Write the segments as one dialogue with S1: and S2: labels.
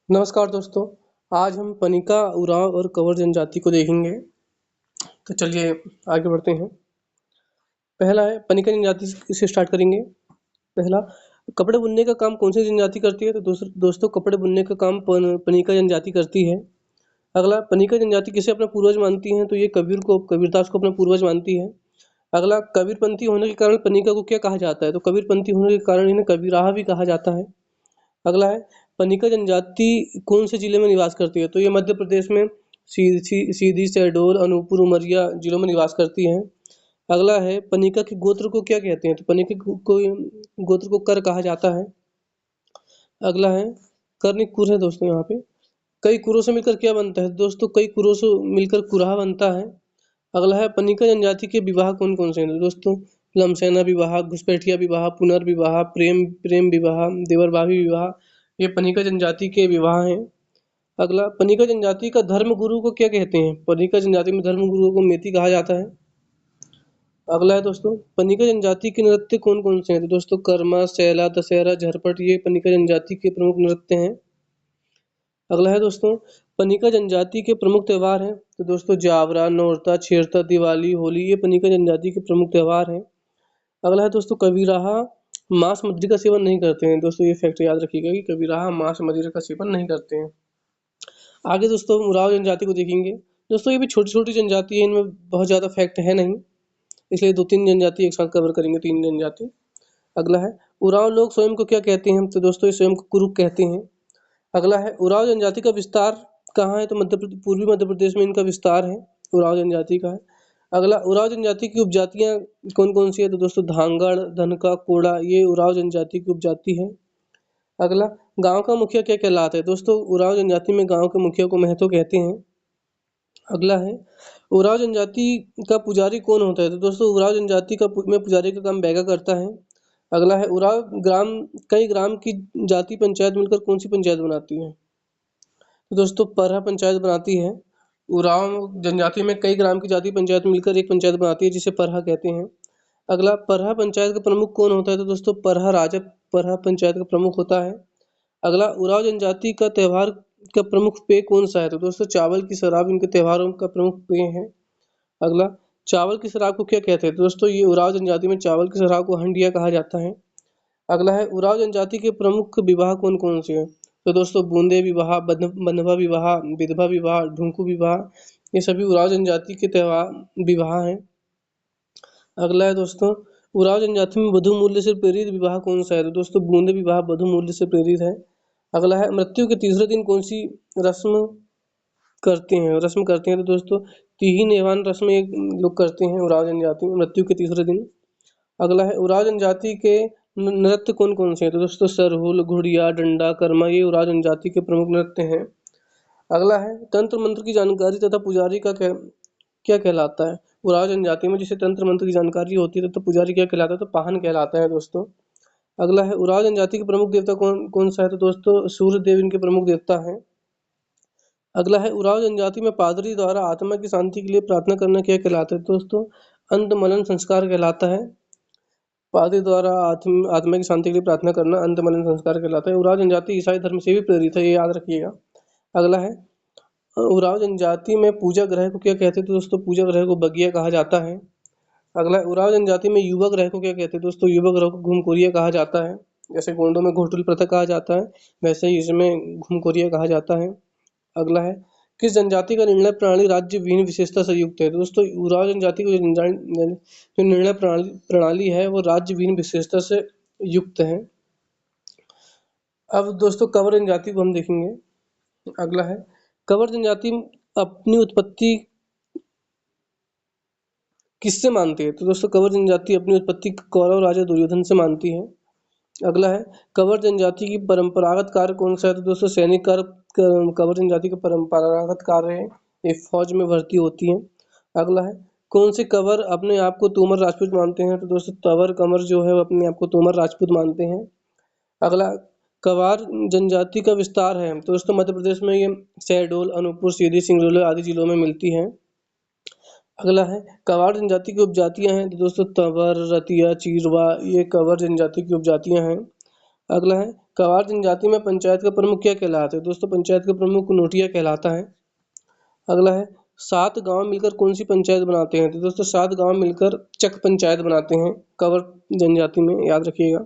S1: नमस्कार दोस्तों। आज हम पनिका, उरांव और कंवर जनजाति को देखेंगे। तो चलिए आगे बढ़ते हैं। पहला है पनिका जनजाति से स्टार्ट करेंगे। पहला, कपड़े बुनने का काम कौन सी जनजाति करती है? तो दोस्तों कपड़े बुनने का काम पनिका जनजाति करती है। अगला, पनिका जनजाति किसे अपना पूर्वज मानती है? तो ये कबीरदास को अपना पूर्वज मानती है। अगला, कबीरपंथी होने के कारण पनिका को क्या कहा जाता है? तो कबीरपंथी होने के कारण इन्हें कबीराहा भी कहा जाता है। अगला है, पनिका जनजाति कौन से जिले में निवास करती है? तो ये मध्य प्रदेश में सीधी, शहडोल, अनूपपुर, उमरिया जिलों में निवास करती है। अगला है, पनिका के गोत्र को क्या कहते हैं? तो पनिका को गोत्र को कर कहा जाता है। अगला है, कर्णिक कुर है दोस्तों। यहाँ पे कई कुरों से मिलकर क्या बनता है? दोस्तों कई कुरों से मिलकर कुराहा बनता है। अगला है, पनिका जनजाति के विवाह कौन कौन से हैं? तो दोस्तों लमसेना विवाह, घुसपैठिया विवाह, पुनर्विवाह, प्रेम प्रेम विवाह, देवरबावी विवाह, ये पनिका जनजाति के विवाह हैं। अगला, पनिका जनजाति का धर्म गुरु को क्या कहते हैं? पनिका जनजाति में धर्म गुरु को मेती कहा जाता है। अगला है दोस्तों, पनिका जनजाति के नृत्य कौन कौन से हैं? तो दोस्तों कर्मा, सैला, दशहरा, झरपट, ये पनिका जनजाति के प्रमुख नृत्य हैं। अगला है दोस्तों, पनिका जनजाति के प्रमुख त्योहार हैं। तो दोस्तों जावरा, नौरता, छेरता, दिवाली, होली, ये पनिका जनजाति के प्रमुख त्योहार हैं। अगला है दोस्तों, कबीराहा मांस मदिरा का सेवन नहीं करते हैं। दोस्तों ये फैक्ट याद रखिएगा कि कबीराहा मांस मदिरा का सेवन नहीं करते हैं। आगे दोस्तों उरांव जनजाति को देखेंगे। दोस्तों ये भी छोटी छोटी जनजाति है, इनमें बहुत ज़्यादा फैक्ट है नहीं, इसलिए 2-3 जनजाति एक साथ कवर करेंगे, 3 जनजाति। अगला है, उरांव लोग स्वयं को क्या कहते हैं? तो दोस्तों ये स्वयं को कुरुक कहते हैं। अगला है, उरांव जनजाति का विस्तार कहाँ है? तो पूर्वी मध्य प्रदेश में इनका विस्तार है, उरांव जनजाति का है। अगला, उरांव जनजाति की उपजातियां कौन कौन सी है? तो दोस्तों धांगड़, धनका, कोड़ा, ये उरांव जनजाति की उपजाति है। अगला, गांव का मुखिया क्या कहलाता है? दोस्तों उरांव जनजाति में गांव के मुखिया को महतो कहते हैं। अगला है, उरांव जनजाति का पुजारी कौन होता है? तो दोस्तों उरांव जनजाति में पुजारी का काम बैगा करता है। अगला है, उरांव कई ग्राम की जाति पंचायत मिलकर कौन सी पंचायत बनाती है? तो दोस्तों परहा पंचायत बनाती है। उरांव जनजाति में कई ग्राम की जाति पंचायत मिलकर एक पंचायत बनाती है, जिसे परहा कहते हैं। अगला, परहा पंचायत का प्रमुख कौन होता है? तो दोस्तों परहा राजा परहा पंचायत का प्रमुख होता है। अगला, उरांव जनजाति का त्योहार का प्रमुख पेय कौन सा है? तो दोस्तों चावल की शराब इनके त्योहारों का प्रमुख पेय है। अगला, चावल की शराब को क्या कहते हैं? तो दोस्तों ये उरांव जनजाति में चावल की शराब को हंडिया कहा जाता है। अगला है, उरांव जनजाति के प्रमुख विवाह कौन कौन से हैं? तो दोस्तों बूंदे विवाह, बंधवा विवाह, विधवा विवाह, ढूंकू विवाह, ये सभी उरांव जनजाति के त्योहार विवाह हैं। अगला है दोस्तों, उरांव जनजाति में वधु मूल्य से प्रेरित विवाह कौन सा है? तो दोस्तों बूंदे विवाह वधु मूल्य से प्रेरित है। अगला है, मृत्यु के तीसरे दिन कौन सी रस्म करते हैं? तो दोस्तों तिही नेवान रस्म एक लोग करते हैं उरांव जनजाति में मृत्यु के तीसरे दिन। अगला है, उरांव जनजाति के नृत्य कौन कौन से हैं? तो दोस्तों सरहुल, घुड़िया, डंडा, कर्मा, ये उरांव जनजाति के प्रमुख नृत्य हैं। अगला है, तंत्र मंत्र की जानकारी तथा पुजारी का क्या कहलाता है? उरांव जनजाति में जिसे तंत्र मंत्र की जानकारी होती है तो पुजारी क्या कहलाता है? तो पाहन कहलाता है दोस्तों। अगला है, उरांव जनजाति के प्रमुख देवता कौन कौन सा है? तो दोस्तों सूर्य देव इनके प्रमुख देवता हैं। अगला है, उरांव जनजाति में पादरी द्वारा आत्मा की शांति के लिए प्रार्थना करना क्या कहलाता है? दोस्तों अंतमलन संस्कार कहलाता है। पादरी द्वारा आत्मा की शांति के लिए प्रार्थना करना अंतमलन संस्कार कहलाता है। उरांव जनजाति ईसाई धर्म से भी प्रेरित है, ये याद रखिएगा। अगला है, उरांव जनजाति में पूजा ग्रह को क्या कहते हैं? तो दोस्तों पूजा ग्रह को बगिया कहा जाता है। अगला, उरांव जनजाति में युवा ग्रह को क्या कहते हैं? दोस्तों युवा ग्रह को घुमकोरिया कहा जाता है। जैसे गोंडों में घोटुल प्रथा कहा जाता है, वैसे ही इसमें घुमकोरिया कहा जाता है। अगला है, किस जनजाति का निर्णय प्रणाली राज्य विहीन विशेषता से युक्त है? तो दोस्तों उरांव जनजाति की जो निर्णय प्रणाली है वो राज्य विहीन विशेषता से युक्त है। अब दोस्तों कंवर जनजाति को हम देखेंगे। अगला है, कंवर जनजाति अपनी उत्पत्ति किससे मानती है? तो दोस्तों कंवर जनजाति अपनी उत्पत्ति कौरव राजा दुर्योधन से मानती है। अगला है, कंवर जनजाति की परंपरागत कार्य कौन सा है? तो दोस्तों सैनिक कार्य कंवर जनजाति का परंपरागत कार्य है, ये फौज में भर्ती होती है। अगला है, कौन से कंवर अपने आप को तोमर राजपूत मानते हैं? तो दोस्तों तंवर कंवर जो है वो अपने आप को तोमर राजपूत मानते हैं। अगला, कंवार जनजाति का विस्तार है। तो दोस्तों मध्य प्रदेश में ये शहडोल, अनूपपुर, सीधी, सिंगरौली आदि जिलों में मिलती है। अगला है, कंवार जनजाति की उपजातियां हैं। तो दोस्तों तंवर, रतिया, चीरवा, ये कंवर जनजाति की उपजातियां हैं। अगला है, कवार जनजाति में पंचायत का प्रमुख क्या कहलाता है? दोस्तों पंचायत का प्रमुख नोटिया कहलाता है। अगला है 7 गांव मिलकर कौन सी पंचायत बनाते हैं? तो दोस्तों 7 गांव मिलकर चक पंचायत बनाते हैं कवर जनजाति में, याद रखिएगा।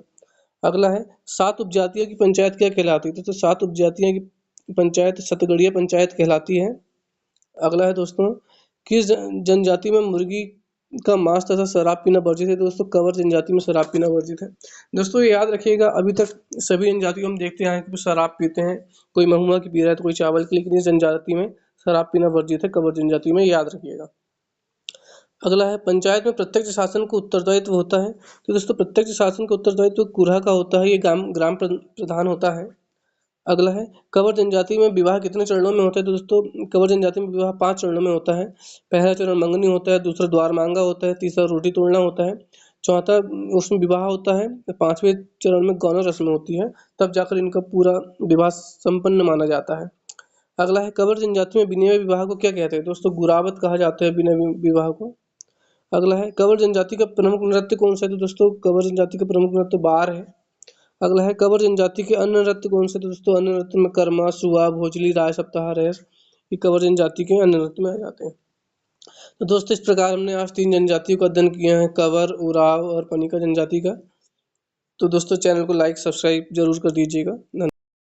S1: अगला है 7 उपजातियों की पंचायत क्या कहलाती है? दोस्तों 7 उपजातियों की पंचायत सतगड़िया पंचायत कहलाती है। अगला है दोस्तों किस जनजाति में मुर्गी का मांस तथा शराब पीना वर्जित है? दोस्तों कवर जनजाति में शराब पीना वर्जित है। दोस्तों ये याद रखिएगा, अभी तक सभी जनजातियों हम देखते हैं कि शराब पीते हैं, कोई महुआ की पी रहा है तो कोई चावल की, लेकिन इस जनजाति में शराब पीना वर्जित है, कवर जनजाति में, याद रखिएगा। अगला है पंचायत में प्रत्यक्ष शासन को उत्तरदायित्व होता है? तो दोस्तों प्रत्यक्ष शासन का उत्तरदायित्व कुरहा का होता है, ये ग्राम प्रधान होता है। अगला है कवर जनजाति में विवाह कितने चरणों में होता है? तो दोस्तों कवर जनजाति में विवाह 5 चरणों में होता है। पहला चरण मंगनी होता है, दूसरा द्वार मांगा होता है, तीसरा रोटी तोड़ना होता है, चौथा उसमें विवाह होता है, 5वें चरण में गौना रस्म होती है, तब जाकर इनका पूरा विवाह संपन्न माना जाता है। अगला है कवर जनजाति में विनय विवाह को क्या कहते हैं? दोस्तों गुरावत कहा जाता है विनय विवाह को। अगला है कवर जनजाति का प्रमुख नृत्य कौन सा है? तो दोस्तों कवर जनजाति का प्रमुख नृत्य बार है। अगला है कवर जनजाति के अन्य नृत्य कौन से? तो दोस्तों अन्य नृत्य में कर्मा, सुआ, भोजली, राय सप्ताह, रेस, ये कवर जनजाति के अन्य नृत्य में आ जाते हैं। तो दोस्तों इस प्रकार हमने आज 3 जनजातियों का अध्ययन किया है, कवर, उराव और पनिका जनजाति का। तो दोस्तों चैनल को लाइक सब्सक्राइब जरूर कर दीजिएगा।